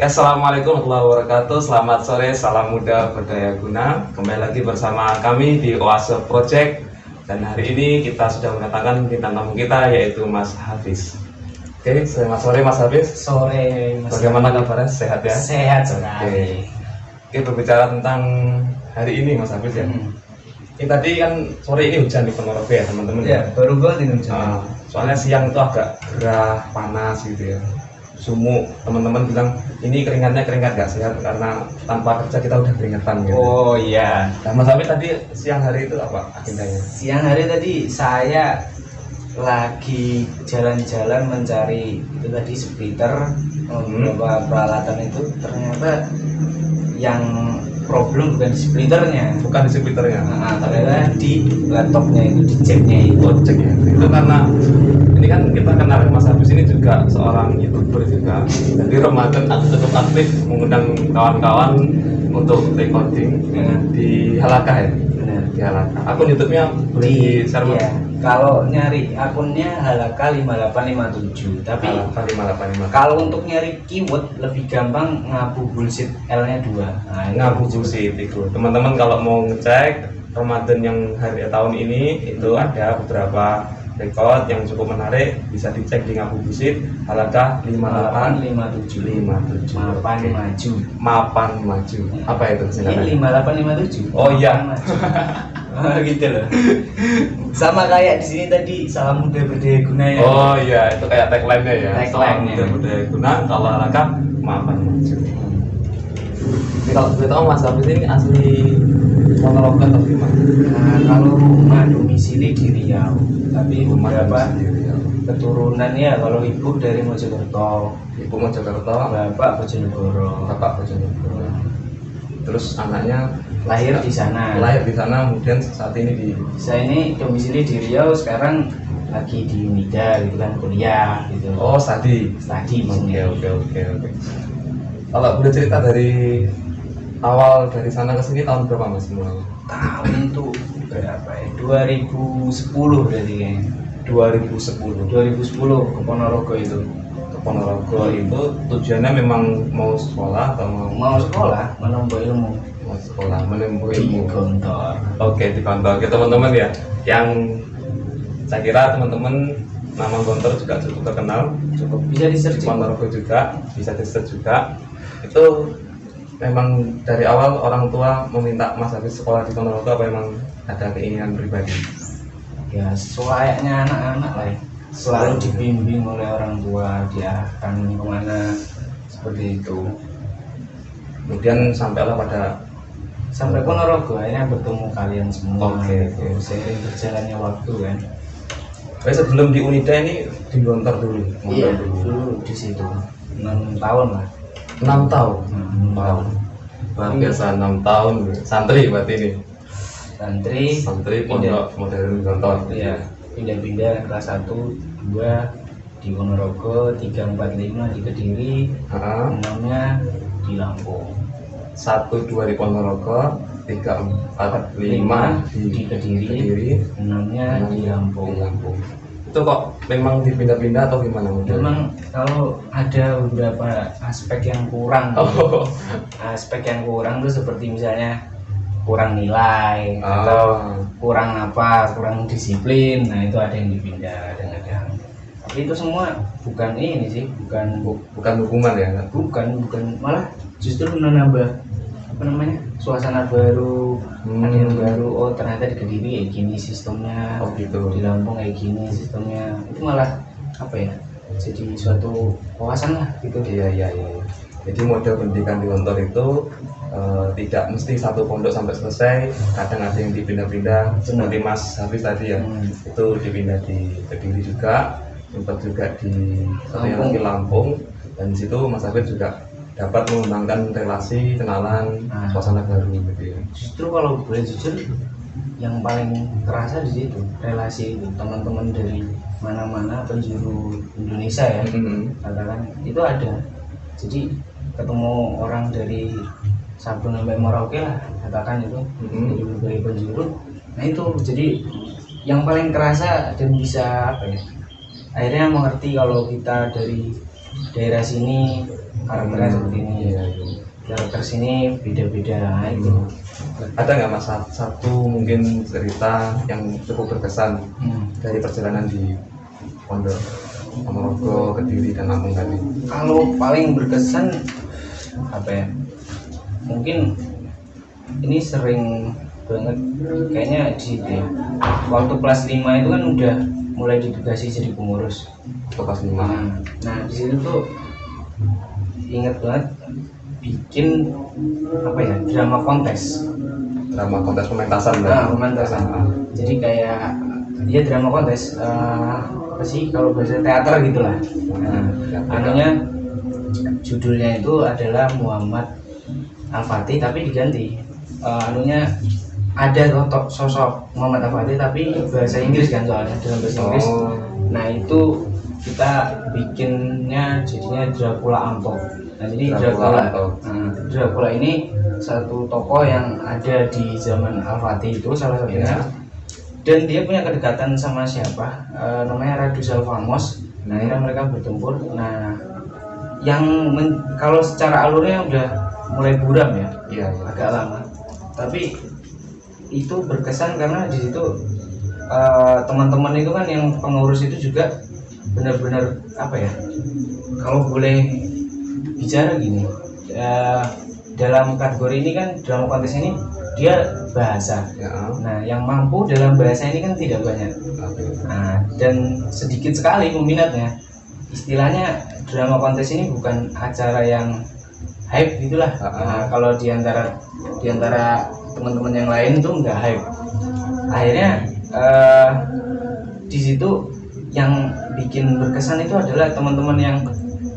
Assalamualaikum warahmatullahi wabarakatuh. Selamat sore, salam muda berdaya guna. Kembali lagi bersama kami di Oase Project. Dan hari ini kita sudah mendatangkan bintang tamu kita, yaitu Mas Hafiz. Oke, selamat sore Mas Hafiz. Sore Mas. Bagaimana kabarnya? Sehat ya? Sehat sekali. Oke, berbicara tentang hari ini Mas Hafiz ya. Ini tadi kan sore ini hujan di Ponorogo ya teman-teman Ya, baru banget ini hujan. Soalnya siang itu agak gerah, panas gitu ya. Sumuk, teman-teman bilang ini keringat gak sehat karena tanpa kerja kita udah keringetan gitu. Oh iya. Nah, Mas Hamid tadi siang hari itu apa agendanya? Siang hari tadi saya lagi jalan-jalan mencari itu tadi splitter, beberapa peralatan itu ternyata yang problem bukan di splitternya, Bukan di splitternya. ternyata di laptopnya itu, di jacknya itu. Oh, cek ya. Itu karena ini kan kita kenal Mas Hafiz ini juga seorang YouTuber juga. Jadi Ramadan cukup aktif mengundang kawan-kawan untuk recording di Halaka ya. Benar. Di Halaka. Akun YouTube-nya boleh di share Mas? Iya. Kalau nyari akunnya Halaka 5857, tapi Halaka 585. kalau untuk nyari keyword lebih gampang Ngabu Bullshit L-nya 2. Nah, Ngabu Bullshit itu. Teman-teman kalau mau ngecek Ramadan yang hari tahun ini itu ada beberapa record yang cukup menarik, bisa dicek di Ngabu Bullshit Halaka 5857. 5857. Mapan maju. Mapan maju. Apa itu Ini singkatannya? 5857. Oh iya. Mapan maju. Oh, gitu loh. Sama kayak di sini tadi, salam muda berdaya guna ya. Oh iya, itu kayak tagline-nya ya. Tagline-nya. Salam budaya guna, kalau Halaka mapan maju. Jadi kalau boleh tahu Mas Hafiz ini asli Ponorogo atau gimana? Nah, kalau rumah domisili di Riau, tapi beberapa sendiri ya. keturunan ya, kalau ibu dari Mojokerto, Ibu Mojokerto, bapak Bojonegoro. Bapak Bojonegoro. Terus anaknya Lahir di sana. lahir di sana, kemudian saat ini di Saya ini domisili di Riau, sekarang lagi di Unida gitu kan, kuliah gitu. Oh studi. Studi di sini. Oke. Kalau boleh cerita dari awal dari sana ke sini tahun berapa Mas mulai? Tahun tuh berapa ya? 2010 berarti kayaknya. 2010. 2010 ke Ponorogo itu. Ke Ponorogo itu tujuannya memang mau sekolah atau Mau sekolah, menempuh ilmu mau sekolah menempuh di ilmu? Gontor. Oke, di Gontor. Oke teman-teman ya, yang saya kira teman-teman nama Gontor juga cukup terkenal, Cukup bisa di di searching. Ponorogo juga bisa di search juga. Itu memang dari awal orang tua meminta Mas Hafiz sekolah di Ponorogo apa memang ada keinginan pribadi? Ya selayaknya anak-anak lah ya. Selalu dibimbing oleh orang tua, diarahkan kemana seperti itu. Kemudian sampailah pada Sampai Ponorogo akhirnya bertemu kalian semua. Oke. Seiring berjalannya waktu kan. sebelum di Unida ini di Gontor dulu. Iya, Gontor dulu. dulu di situ 6 tahun lah. 6 tahun. 6 tahun. Luar biasa 6 tahun santri berarti ini. Santri Pondok Modern Gontor. Iya, pindah-pindah kelas 1, 2 di Ponorogo, 3, 4, 5 di Kediri, Heeh. 6-nya di Lampung. 1 2 di Ponorogo, 3 4 5 di Kediri, 6-nya di Lampung. Itu kok memang dipindah-pindah atau gimana modelnya? Memang kalau ada beberapa aspek yang kurang, Oh. aspek yang kurang tuh seperti misalnya kurang nilai, Oh. atau kurang apa, kurang disiplin. Nah itu ada yang dipindah kadang-kadang. Tapi itu semua bukan ini sih, Bukan hukuman ya? bukan malah justru menambah apa namanya, suasana baru. Ada yang baru, oh ternyata di Kediri kayak gini sistemnya, Oh gitu. di Lampung kayak gini sistemnya. Itu malah apa ya, jadi suatu wawasan lah gitu. Iya. Jadi model pendidikan di Gontor itu tidak mesti satu pondok sampai selesai, kadang ada yang dipindah-pindah seperti Mas Hafiz tadi ya. Itu dipindah di Kediri juga, sempat juga di Lampung. Dan di situ Mas Hafiz juga dapat mengembangkan relasi, kenalan, suasana baru gitu ya. Justru kalau boleh jujur, yang paling terasa di situ relasi itu, teman-teman dari mana-mana penjuru Indonesia ya, katakan itu ada. Jadi ketemu orang dari Sabtu sampai Merauke lah, katakan itu, dari berbagai penjuru. Nah itu jadi yang paling kerasa dan bisa apa ya, akhirnya mengerti kalau kita dari daerah sini karakternya seperti ini, Iya. karakter sini beda-beda. Nah, itu Ada nggak mas satu mungkin cerita yang cukup berkesan dari perjalanan di Pondok Ponorogo, Kediri dan Lampung tadi? kalau paling berkesan apa ya, mungkin ini sering banget kayaknya di situ ya. Waktu kelas 5 itu kan udah mulai ditugasi jadi pengurus. Kelas 5. Nah di situ tuh inget banget bikin apa ya, drama kontes. Drama kontes pementasan Pementasan. Jadi kayak dia drama kontes, apa sih kalau bahasa teater gitulah. Anunya judulnya itu adalah Muhammad Al-Fatih tapi diganti. Anunya ada sosok Muhammad Al-Fatih tapi bahasa Inggris kan, soalnya dalam bahasa Inggris. Nah itu kita bikinnya jadinya Dracula Ampok. Nah jadi Dracula ini satu tokoh yang ada di zaman Al-Fatih itu salah satunya. Dan dia punya kedekatan sama siapa? Namanya Radu Salvamos. Nah akhirnya mereka bertempur. Nah yang kalau secara alurnya udah mulai buram ya, agak lama. Tapi itu berkesan karena di situ teman-teman itu kan yang pengurus itu juga benar-benar apa ya, kalau boleh bicara gini, dalam kategori ini kan drama kontes ini dia bahasa. Nah yang mampu dalam bahasa ini kan tidak banyak. Nah, dan sedikit sekali peminatnya. Istilahnya drama kontes ini bukan acara yang hype gitulah. Nah, kalau diantara teman-teman yang lain tuh nggak hype. Akhirnya di situ yang bikin berkesan itu adalah teman-teman yang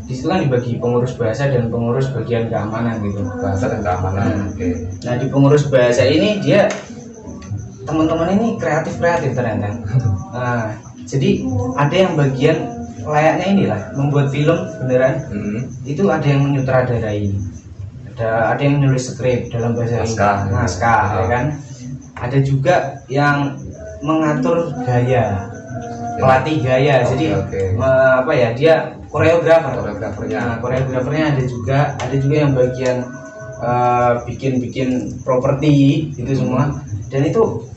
di situ kan dibagi pengurus bahasa dan pengurus bagian keamanan gitu. Bahasa dan keamanan. Nah di pengurus bahasa ini dia teman-teman ini kreatif ternyata. Nah, jadi ada yang bagian layaknya inilah membuat film beneran. Itu ada yang menyutradarai, ada yang nulis skrip dalam bahasa naskah ya kan. Ada juga yang mengatur gaya, pelatih gaya. Jadi apa ya, dia koreografernya. Nah, koreografernya ada juga yang bagian bikin properti itu semua. Dan itu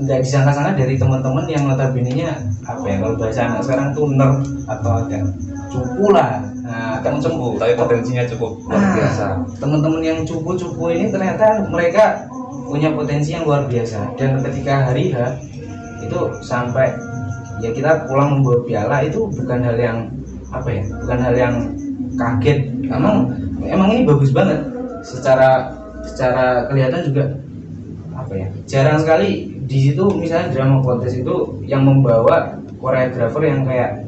nggak disangka-sangka dari teman-teman yang notabene-nya apa ya, kalau bahasa anak sekarang tuh nerd atau agak cupu lah. Nah, tapi potensinya cukup luar biasa. Teman-teman yang cupu-cupu ini ternyata mereka punya potensi yang luar biasa. Dan ketika hari H itu sampai ya kita pulang membawa piala, itu bukan hal yang apa ya, bukan hal yang kaget. Emang ini bagus banget secara kelihatan juga apa ya, jarang sekali di situ misalnya drama kontes itu yang membawa koreografer yang kayak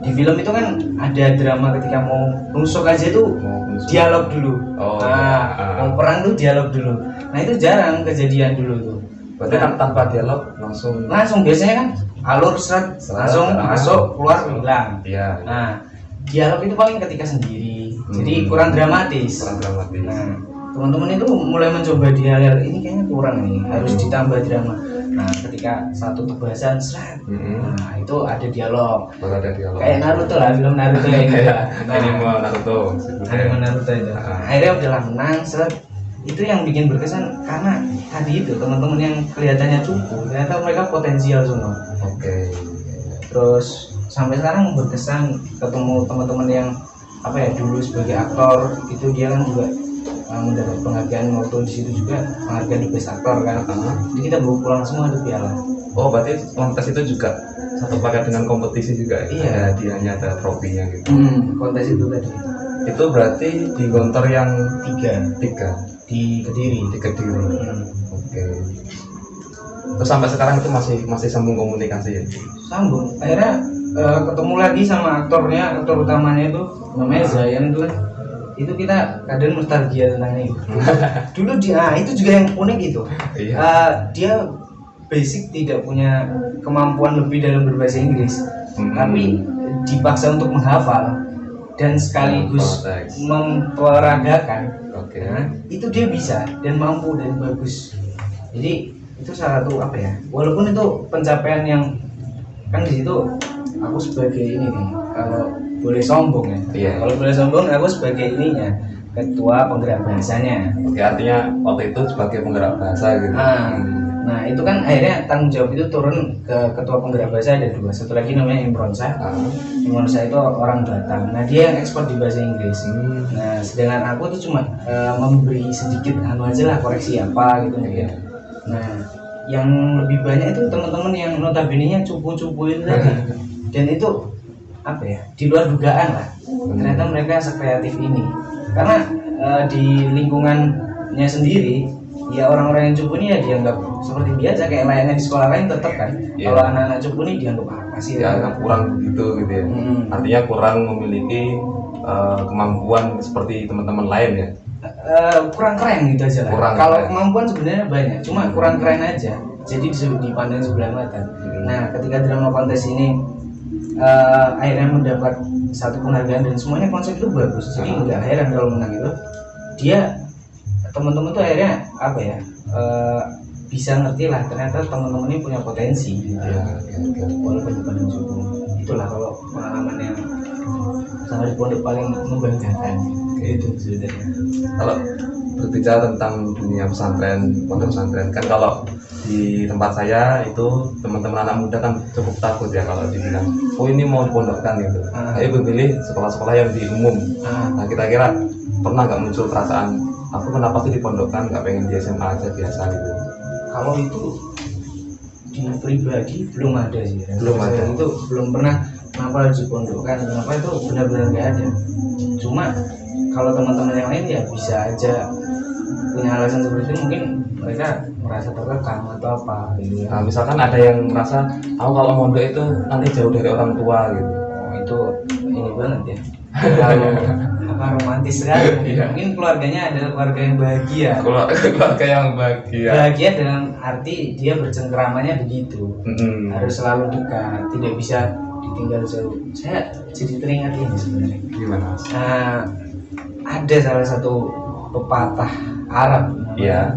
di film itu kan ada drama ketika mau nusuk aja tuh dialog dulu. Mau perang tuh dialog dulu. Nah itu jarang kejadian dulu tuh. Berarti kan tanpa dialog langsung biasanya kan alur seret langsung masuk keluar hilang. Nah dialog itu paling ketika sendiri, jadi kurang dramatis. Nah teman-teman itu mulai mencoba di hal ini kayaknya kurang nih, harus ditambah drama. Nah ketika satu pembahasan nah itu ada dialog. Kayak Naruto lah, film Naruto ya gitu. Anime Naruto itu. Akhirnya udahlah menang itu yang bikin berkesan karena tadi itu teman-teman yang kelihatannya cukup ternyata mereka potensial semua. Terus sampai sekarang berkesan ketemu teman-teman yang apa ya, dulu sebagai aktor itu dia kan juga mendapat penghargaan waktu di situ juga, penghargaan di best aktor kan. Jadi kita bawa pulang semua itu piala. Berarti kontes itu juga satu paket dengan kompetisi juga. Iya, dia hanya ada trofinya gitu. Kontes itu tadi. Itu berarti di Gontor yang tiga di Kediri. Terus sampai sekarang itu masih sambung komunikasi ya? Sambung. Akhirnya ketemu lagi sama aktor utamanya itu namanya Zayan tuh. Itu kita kadang nostalgia tentang itu. Dulu dia itu juga yang unik itu. Dia basic tidak punya kemampuan lebih dalam berbahasa Inggris, tapi dipaksa untuk menghafal dan sekaligus memperagakan. Nah, itu dia bisa dan mampu dan bagus. Jadi itu salah satu apa ya, walaupun itu pencapaian yang kan di situ aku sebagai ini nih, boleh sombong ya. Iya. Kalau boleh sombong aku sebagai ininya ketua penggerak bahasanya. Oke, artinya waktu itu sebagai penggerak bahasa gitu. Nah itu kan akhirnya tanggung jawab itu turun ke ketua penggerak bahasa, ada 2, satu lagi namanya Imronsa. Imronsa itu orang Batam, nah dia yang ekspor di bahasa Inggris. Nah sedangkan aku tuh cuma memberi sedikit aja lah, koreksi apa gitu ya. Nah yang lebih banyak itu teman-teman yang notabene-nya cupu-cupu itu tadi. Dan itu apa ya, di luar dugaan lah, ternyata mereka sekreatif ini. Karena di lingkungannya sendiri ya orang-orang yang cupu ini ya dianggap seperti biasa kayak layaknya di sekolah lain tetap kan. Kalau anak-anak cupu ini dianggap apa sih ya, kurang gitu ya. Artinya kurang memiliki kemampuan seperti teman-teman lain ya. Kurang keren gitu aja lah. Kalau kemampuan sebenarnya banyak, cuma kurang keren aja, jadi dipandang sebelah mata. Nah ketika drama kontes ini akhirnya mendapat satu penghargaan dan semuanya konsep itu bagus, jadi nggak heran kalau menang itu. Dia teman-teman tuh akhirnya apa ya, bisa ngerti lah ternyata teman-teman ini punya potensi gitu ya. Walaupun bukan cukup, itulah kalau pengalaman yang sama di pondok paling membanggakan itu sebenarnya. Kalau berbicara tentang dunia pesantren, pondok pesantren kan, kalau di tempat saya itu teman-teman anak muda kan cukup takut ya kalau dibilang oh ini mau dipondokkan gitu. Ayo memilih sekolah-sekolah yang di umum. Nah kira-kira pernah nggak muncul perasaan aku kenapa sih dipondokkan, nggak pengen di SMA aja biasa gitu? Kalau itu di pribadi belum ada sih. Belum ada. Itu belum pernah kenapa harus dipondokkan, kenapa itu benar-benar nggak ada. Cuma kalau teman-teman yang lain ya bisa aja punya alasan seperti itu, mungkin mereka merasa terkekang atau apa gitu. Nah misalkan ada yang merasa aku kalau mondok itu nanti jauh dari orang tua gitu. Itu ini banget ya. Kalau apa romantis sekali. Mungkin keluarganya adalah keluarga yang bahagia. Keluarga yang bahagia. Bahagia dalam arti dia bercengkeramanya begitu. Harus selalu dekat, tidak bisa ditinggal jauh. Saya jadi teringat ini sebenarnya. Gimana? Ada salah satu pepatah Arab,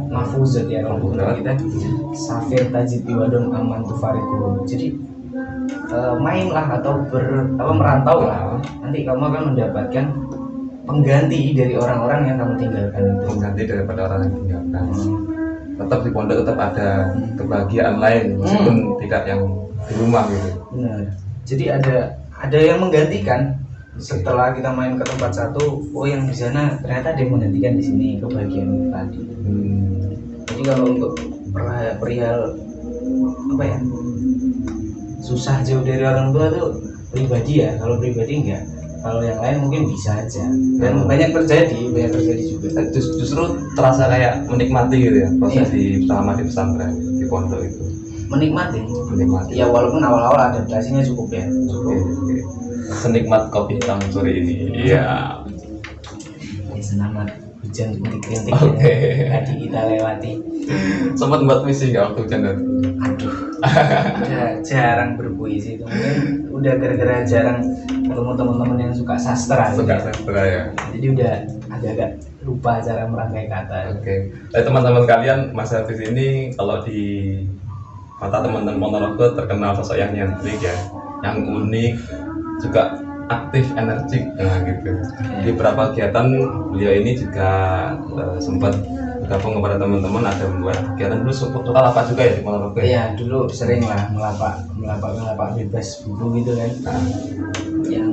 Mahfuzat ya kalau kita, Safir Tajid Iwadon Aman Tufariku. Jadi mainlah atau merantau lah, nanti kamu akan mendapatkan pengganti dari orang-orang yang kamu tinggalkan itu. Pengganti daripada orang yang tinggalkan. Tetap di pondok tetap ada kebahagiaan lain meskipun tidak yang di rumah gitu. Benar. Jadi ada yang menggantikan. Setelah kita main ke tempat satu, oh yang di sana ternyata ada yang menggantikan di sini kebahagiaan itu tadi. Jadi kalau untuk perihal apa ya, susah jauh dari orang tua tuh pribadi ya. Kalau pribadi enggak, kalau yang lain mungkin bisa aja. Dan banyak terjadi juga. Justru terasa kayak menikmati gitu ya proses selama di pesantren di pondok itu. Menikmati. Ya walaupun awal-awal adaptasinya cukup ya. Okay. Senikmat kopi hitam sore ini. Iya. Senamat hujan rintik-rintik tadi kita lewati. Sempat buat puisi nggak waktu hujan tadi? Aduh, jarang berpuisi itu. Mungkin udah gara-gara jarang ketemu teman-teman yang suka sastra. Sastra ya. Jadi udah agak-agak lupa cara merangkai kata. Oke. Teman-teman kalian, Mas Hafiz ini kalau di mata teman-teman Ponorogo terkenal sosok yang nyentrik ya, yang unik, juga aktif, energik, nah gitu. Di beberapa kegiatan beliau ini juga sempat bergabung kepada teman-teman, ada membuat kegiatan dulu total apa juga ya di Ponorogo? Iya, dulu sering lah melapak bebas buku gitu kan. Yang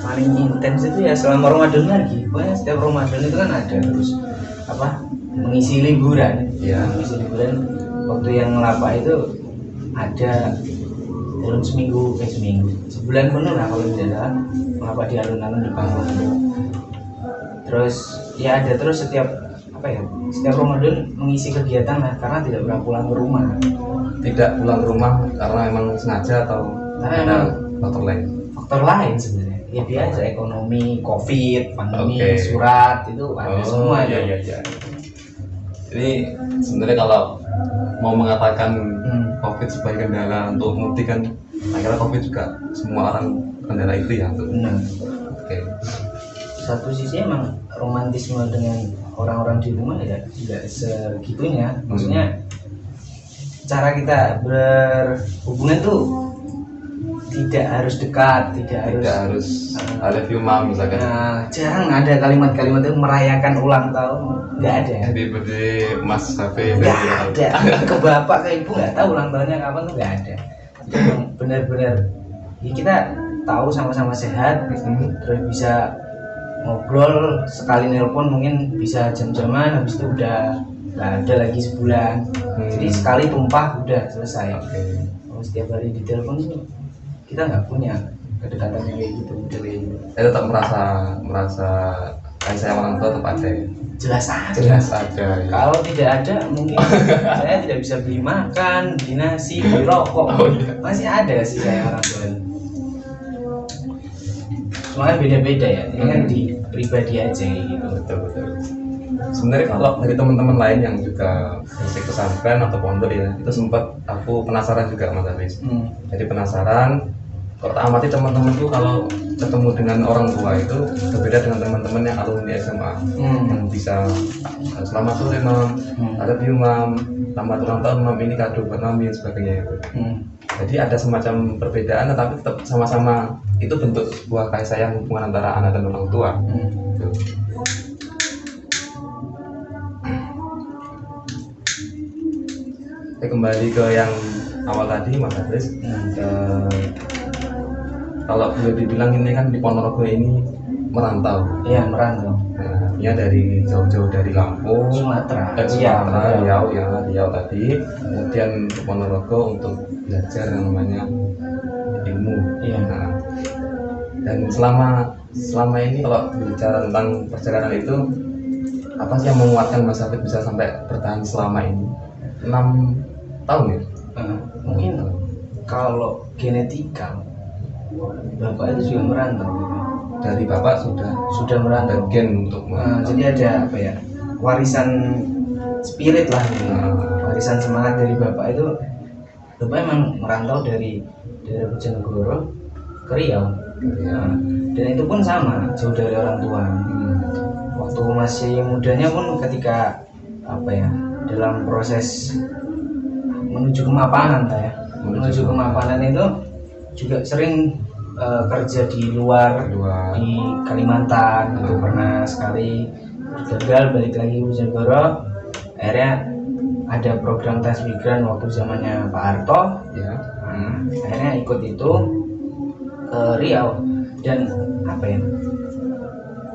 paling intens itu ya selama Ramadan lagi. Pokoknya setiap Ramadan itu kan ada terus mengisi liburan. Iya. Mengisi liburan waktu yang melapak itu ada dalam sebulan penuh lah kalau tidak salah, melapak di alun-alun di Panggung. Terus ya ada terus setiap Ramadan mengisi kegiatan lah, karena tidak pernah pulang ke rumah. Tidak pulang ke rumah karena memang sengaja atau ada faktor lain sebenarnya. Ya biasa, ekonomi, covid, pandemi, surat itu ada semua. Iya. Ini sebenarnya kalau mau mengatakan covid sebagai kendala untuk mudik kan, akhirnya covid juga semua orang kendala itu ya. Benar. Satu sisi emang romantisme dengan orang-orang di rumah ya tidak segitunya. Maksudnya cara kita berhubungan tuh tidak harus dekat, tidak harus I love you mom misalkan. jarang ada kalimat-kalimat itu merayakan ulang tahun, nggak ada. Happy birthday Mas Hafiz. Nggak ada. Ke bapak ke ibu nggak tahu ulang tahunnya kapan tuh nggak ada. Itu yang benar-benar ya kita tahu sama-sama sehat, terus bisa ngobrol, sekali nelpon mungkin bisa jam-jaman, habis itu udah nggak ada lagi sebulan. Jadi sekali tumpah udah selesai. Kalau setiap hari ditelepon tuh kita nggak punya kedekatan yang kayak gitu, kayak gitu. Tetap merasa kasih sayang orang tua tetap ada. Jelas ada. Ya. Kalau tidak ada mungkin saya tidak bisa beli makan, beli nasi, beli rokok. Masih ada sih saya orang tua. Semuanya beda-beda ya. Ini kan di pribadi aja gitu. Betul. Sebenarnya kalau dari teman-teman lain yang juga basic pesantren atau pondok ya, itu sempat aku penasaran juga Mas Hafiz. Jadi penasaran, kalau tak amati teman-teman tuh kalau ketemu dengan orang tua itu berbeda dengan teman-teman yang alumni SMA yang bisa selamat sore mam, ada you mam, selamat ulang tahun mam, ini kado buat mami dan sebagainya itu. Jadi ada semacam perbedaan tetapi tetap sama-sama itu bentuk sebuah kasih sayang hubungan antara anak dan orang tua. Gitu. Kembali ke yang awal tadi Mas Hafiz, kalau boleh dibilang ini kan di Ponorogo ini merantau. Iya merantau. Ya dari jauh-jauh dari Lampung, Sumatera, Riau tadi, kemudian ke Ponorogo untuk belajar yang namanya ilmu. Dan selama ini kalau bicara tentang perjalanan itu, apa sih yang menguatkan Mas Hafiz bisa sampai bertahan selama ini? 6 tahun ya? Mungkin kalau genetika bapak itu juga merantau gitu. Dari bapak sudah merantau gen untuk jadi ada apa ya, warisan spirit lah gitu. Warisan semangat dari bapak itu, bapak emang merantau dari daerah Bojonegoro ke Riau. Dan itu pun sama, jauh dari orang tua. Waktu masih mudanya pun ketika apa ya, dalam proses menuju kemapanan menuju kemapanan itu juga sering kerja di luar. Di Kalimantan itu pernah sekali gagal, balik lagi ke Bojonegoro. Akhirnya ada program tes migran waktu zamannya Pak Harto akhirnya ikut itu ke Riau. Dan apa ya,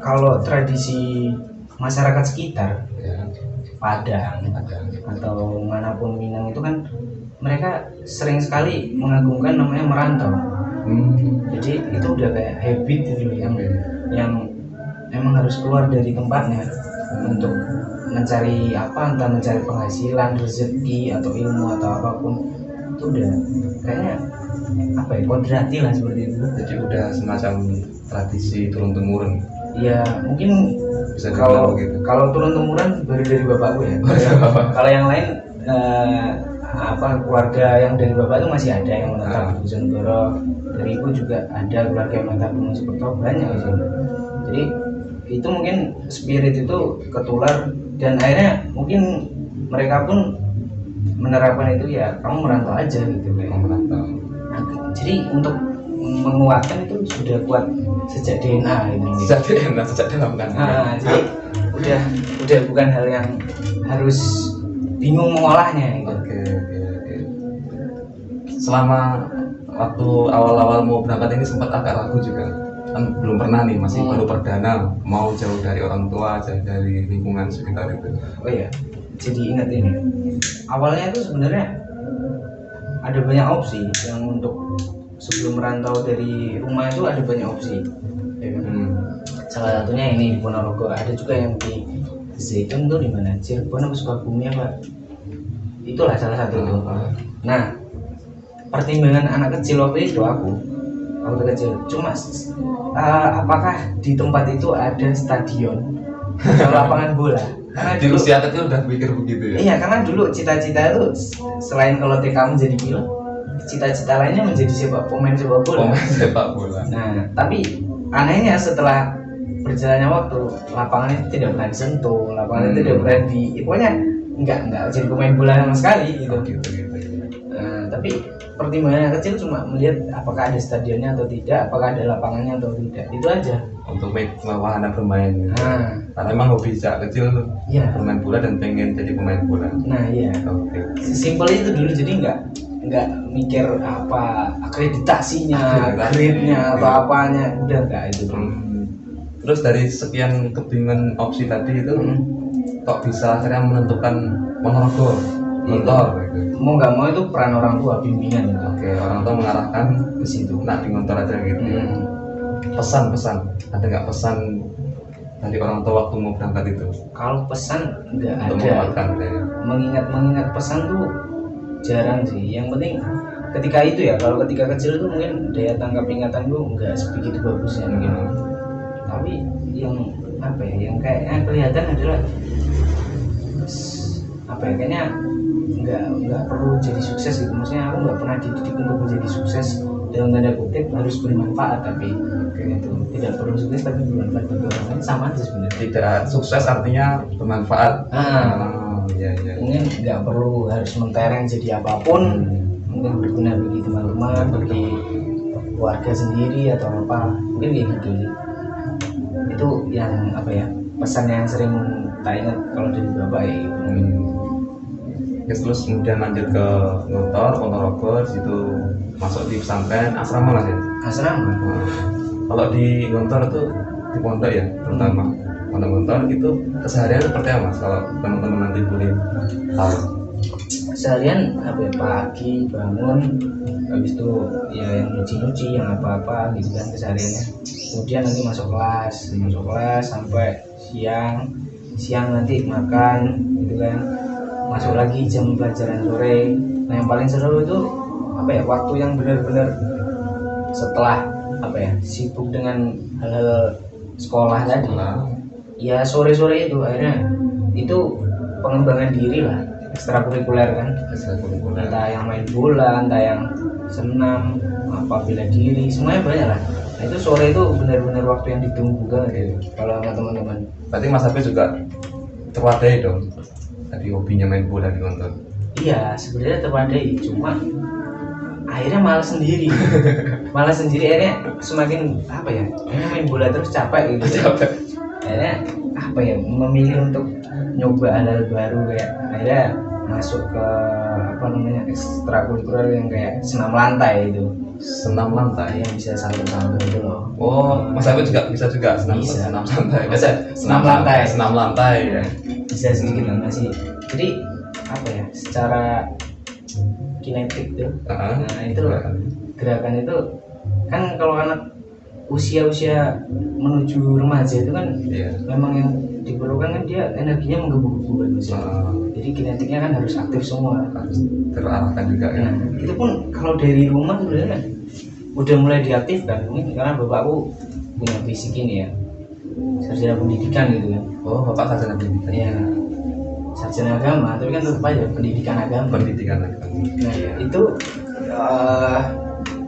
kalau tradisi masyarakat sekitar Padang atau manapun Minang itu kan mereka sering sekali mengagungkan namanya merantau. Jadi itu udah kayak habit gitu yang emang harus keluar dari tempatnya untuk mencari apa, entah mencari penghasilan, rezeki atau ilmu atau apapun. Itu udah kayaknya apa ya, kodrati lah seperti itu. Jadi udah semacam tradisi turun temurun. Ya mungkin bisa kalau turun temurun baru dari bapakku ya. Kalau yang lain keluarga yang dari bapak itu masih ada yang menetap di Bojonegoro. Dari ibu juga ada keluarga yang menetap di Mojokerto, banyak sih. Jadi itu mungkin spirit itu ketular dan akhirnya mungkin mereka pun menerapkan itu, ya kamu merantau aja gitu kayak merantau. Jadi untuk menguatkan itu sudah kuat sejak DNA gitu. Sejak DNA bukan. Jadi udah bukan hal yang harus bingung mengolahnya gitu. Oke. Selama waktu awal-awal mau berangkat ini sempat agak ragu juga. Kan belum pernah nih, masih baru perdana, mau jauh dari orang tua, jauh dari lingkungan sekitar itu. Oh iya, jadi ingat ini. Awalnya itu sebenarnya ada banyak opsi yang untuk sebelum merantau dari rumah itu ada banyak opsi. Salah satunya ini di Ponorogo, ada juga yang di Zaitun tuh di mana? Cirebon atau Sukabumi apa? Itulah salah satu itu. Nah, pertimbangan anak kecil waktu itu aku kecil cuma apakah di tempat itu ada stadion atau lapangan bola? Karena di usia kecil udah pikir begitu ya? Iya, karena dulu cita-cita itu selain kalau TK menjadi pilot, cita-cita lainnya menjadi pemain sepak bola. Nah, tapi anehnya setelah berjalannya waktu, lapangan itu tidak pernah disentuh, lapangan itu tidak pernah pokoknya enggak jadi pemain bola sama sekali gitu. Tapi pertimbangan yang kecil cuma melihat apakah ada stadionnya atau tidak, apakah ada lapangannya atau tidak, itu aja untuk wahana bermain gitu. Karena emang hobi sejak kecil ya, bermain bola dan pengen jadi pemain bola. Nah iya, simpel itu dulu, jadi nggak mikir apa akreditasinya, grade-nya atau apanya, udah nggak itu. Terus dari sekian kebingungan opsi tadi itu kok bisa akhirnya menentukan Ponorogo, Gontor gitu. Mau nggak mau itu peran orang tua, bimbingan itu. Oke, orang tua mengarahkan ke situ. Nah di Gontor aja gitu. Pesan-pesan, ada nggak pesan dari orang tua waktu mau berangkat itu? Kalau pesan nggak ada. Mengingat pesan tuh jarang sih. Yang penting ketika itu ya, kalau ketika kecil tuh mungkin daya tangkap ingatan tuh nggak sebegitu bagusnya mungkin. Tapi yang apa ya, yang kayaknya kelihatan adalah apa ya, kayaknya nggak perlu jadi sukses gitu. Maksudnya aku nggak pernah dididik untuk menjadi sukses dalam tanda kutip harus bermanfaat, tapi itu tidak perlu sukses tapi bermanfaat bagi orang lain, sama aja sebenarnya. Tidak sukses artinya bermanfaat. Ya. Mungkin nggak perlu harus mentereng jadi apapun, mungkin berguna bagi teman-teman, bagi keluarga sendiri atau apa, mungkin kayak gitu sih. Itu yang apa ya, pesan yang sering tak ingat kalau dari bapak ya gitu. Terus kemudian lanjut ke Gontor, Ponorogo, situ masuk di pesantren asrama mas ya? Asrama. Kalau di Gontor itu di pondok ya, terutama pondok Gontor itu keseharian seperti apa mas? Kalau teman-teman nanti boleh tahu. Seharian apa ya, pagi bangun, habis itu ya yang nyuci-nyuci, yang apa-apa gitu kan kesehariannya. Kemudian nanti masuk kelas sampai siang nanti makan gitu kan. Masuk lagi jam pelajaran sore. Nah yang paling seru itu apa ya, waktu yang benar-benar setelah apa ya, sibuk dengan hal-hal sekolah tadi. Ya sore-sore itu akhirnya itu pengembangan diri lah, ekstrakurikuler kan. Entah yang main bola, entah yang senam, apa bela diri, semuanya banyak lah. Nah itu sore itu benar-benar waktu yang ditunggu banget ya kalau sama teman-teman. Berarti Mas Hafiz juga terwadai dong tadi hobinya main bola di Gontor. Iya sebenarnya terwadai, cuma akhirnya malas sendiri akhirnya semakin apa ya, akhirnya main bola terus capek gitu. Akhirnya apa ya, memilih untuk nyoba hal baru, kayak akhirnya masuk ke apa namanya, ekstrakurikuler yang kayak senam lantai itu. Senam lantai yang bisa salto-salto itu loh. Oh, Mas Hafiz juga bisa senam lantai. Senam lantai ya. Bisa sedikit lah masih. Jadi apa ya, secara kinetik tuh. Nah, itu gerakan itu kan kalau anak usia menuju remaja itu kan memang yang diperlukan kan dia energinya menggebu-gebu kan jadi kinetiknya kan harus aktif semua, harus terarahkan juga kan. Itu pun kalau dari rumah sebenarnya udah mulai diaktifkan, mungkin karena bapakku punya fisik ini ya, sarjana pendidikan gitu kan. Oh, bapak sarjana pendidikan ya, sarjana agama tapi kan tetap aja pendidikan agama. Nah itu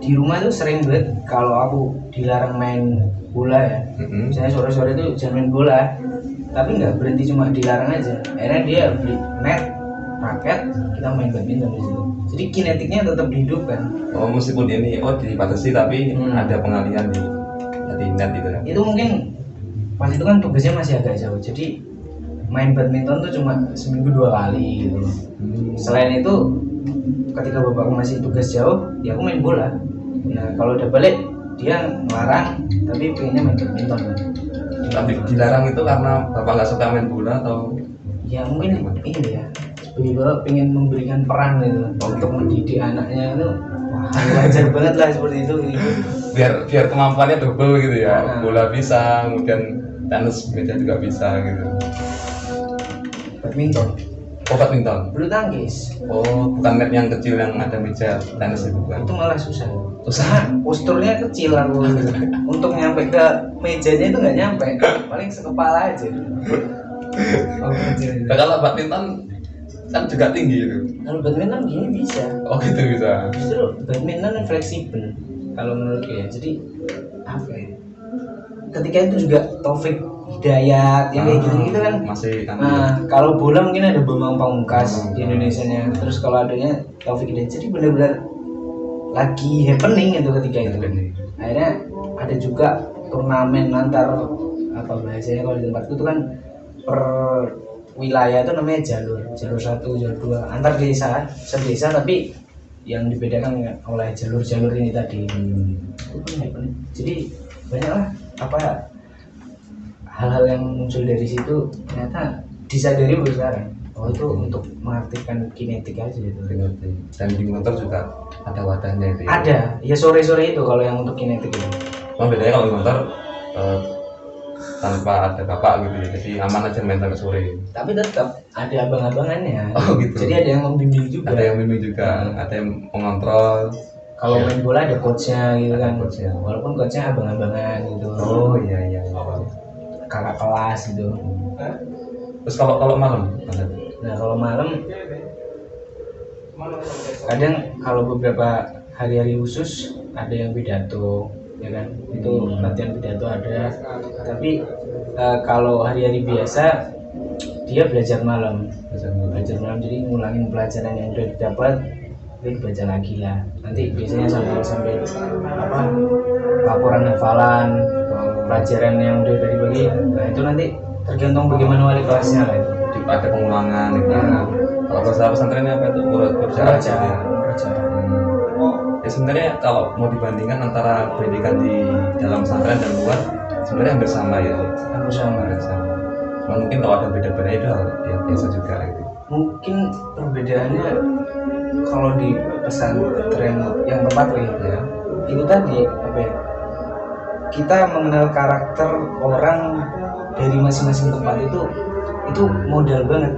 di rumah tuh sering banget kalau aku dilarang main bola ya. Misalnya sore-sore itu jangan main bola, tapi nggak berhenti cuma dilarang aja. Akhirnya dia beli net, raket, kita main badminton di situ. Jadi kinetiknya tetap dihidupkan. Oh, meskipun ini dibatasi tapi ada pengalihan di net itu ya. Itu mungkin pas itu kan tugasnya masih agak jauh. Jadi main badminton tuh cuma seminggu 2 kali gitu. Selain itu ketika bapakku masih tugas jauh, ya aku main bola. Nah kalau udah balik dia ngelarang, tapi pengennya main badminton. Tapi dilarang itu karena bapak nggak suka main bola atau? Ya mungkin ini ya, sebagai bapak pengen memberikan peran gitu untuk mendidik anaknya itu. Wah wajar banget lah seperti itu gitu. Biar kemampuannya double gitu ya. Bola bisa, kemudian tenis meja juga bisa gitu. Badminton. Oh, badminton. Bulu tangkis. Oh, bukan net yang kecil yang ada meja tenis itu kan? Itu malah susah. Posturnya kecil aku. Untuk nyampe ke mejanya itu nggak nyampe, paling sekepala aja. Nah, kalau badminton kan juga tinggi itu. Kalau badminton gini bisa. Oh gitu bisa. Justru badminton fleksibel kalau menurutku ya. Jadi apa ya? Ketika itu juga Taufik Hidayat yang kayak gitu kan masih. Kalau bola mungkin ada Bambang Pamungkas di Indonesia nya. Terus kalau adanya Taufik Hidayat, jadi benar-benar lagi happening itu ketika itu. Happening. Akhirnya ada juga turnamen antar apa bahasanya kalau di tempatku itu kan per wilayah itu namanya jalur 1, jalur 2 antar desa, sedesa, tapi yang dibedakan oleh jalur-jalur ini tadi. Itu kan happening. Jadi banyaklah apa hal-hal yang muncul dari situ ternyata disadari baru sekarang. Oh itu untuk mengaktifkan kinetik aja gitu. Dan di motor juga ada wadahnya itu ya? Ada, ya sore-sore itu kalau yang untuk kinetik itu. Cuma bedanya kalau di motor tanpa ada bapak gitu ya, jadi aman aja main sampai sore. Tapi tetap ada abang-abangannya. Oh gitu. Jadi ada yang membimbing juga. Ada yang bimbing juga, ada yang mengontrol. Kalau main bola ada coachnya gitu kan. Coachnya. Walaupun coachnya abang-abangan gitu. Oh iya. Kakak kelas gitu. Terus kalau malam, Nah kalau malam kadang kalau beberapa hari-hari khusus ada yang pidato, ya kan, itu latihan pidato ada. Tapi kalau hari-hari biasa dia belajar malam, jadi ngulangin pelajaran yang udah didapat, dia baca lagi lah. Nanti biasanya sampai apa laporan hafalan, pelajaran yang udah dibagi. Nah itu nanti tergantung bagaimana wali kelasnya lah itu. ada pengulangan gitu. Kalau bahasa pesantrennya apa itu kerjaan. Ya sebenarnya kalau mau dibandingkan antara pendidikan di dalam pesantren dan luar sebenarnya hampir sama ya. Hampir sama. Cuma mungkin kalau ada beda-beda itu ya biasa juga gitu. Mungkin perbedaannya kalau di pesantren yang tepat ya, itu tadi apa ya? Kita mengenal karakter orang dari masing-masing tempat itu modal banget.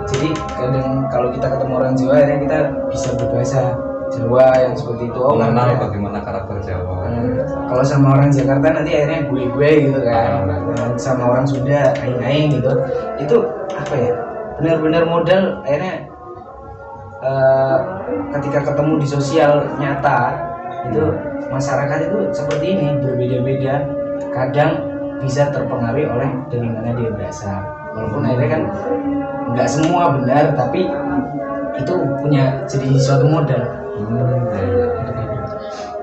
Jadi kadang kalau kita ketemu orang Jawa akhirnya kita bisa berbahasa Jawa yang seperti itu. Mengenal bagaimana karakter Jawa. Kalau sama orang Jakarta nanti akhirnya gue gitu kan. Sama orang Sunda aing-aing gitu. Itu apa ya? Benar-benar modal akhirnya ketika ketemu di sosial nyata itu masyarakat itu seperti ini, berbeda-beda. Kadang bisa terpengaruhi oleh dari mana dia berasal. Walaupun akhirnya kan nggak semua benar, tapi itu punya jadi suatu modal.